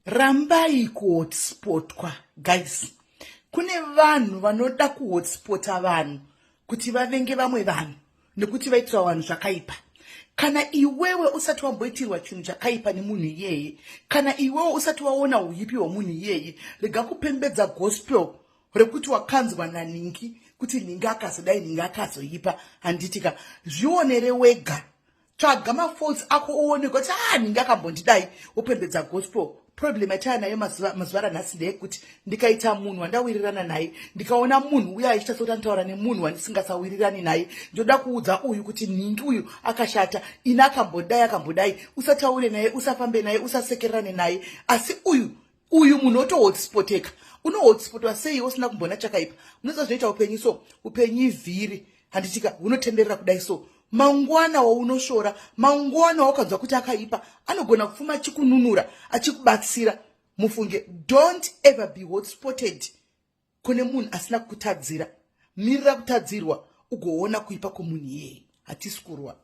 Rambai kuhotspotwa, guys. Kune vanhu vanoda kuhotspota vanhu kuti vavenge vamwe vanhu nekuti vaitira vanhu zvakaipa. Kana iwewe usati wamboitirwa chinhu chakaipa nemunhu iyeye, kana iwewe usati waona uipi hwemunhu iyeye, rega kupembedza gospel rekuti wakanzwa naningi kuti ningi akazodai ningi akazoipa. Handitika zvionere wega, tsvaga mafaults ako uone kuti ningi akambondidai, wopembedza gospel. Problem yataya nayo mazuva ranhasi ndeyekuti ndikaita munhu wandawirirana naye, ndikaona munhu uya achitasoti anotaura nemunhu wandisingasawirirani naye, ndoda kuudza uyu kuti ningi uyu akashata, ina akambodai, usataure naye, usafambe naye, usasekererane naye. Asi uyu munhu otohotspoteka. Unohotspotwa sei usina kumbona chakaipa? Munozozvoita upenyu so, upenyu vhiri. Handitika unotenderera kudai so. Mangwana waunoshora, mangwana wakanzwa kuti akaipa, anogona kufuma achikununura, achikubatsira. Mufunge, don't ever be hotspotted kune munhu asina kutadzira. Mirira kutadzirwa ugoona kuipa kwomunhu iyeye. Hatisi kurwa.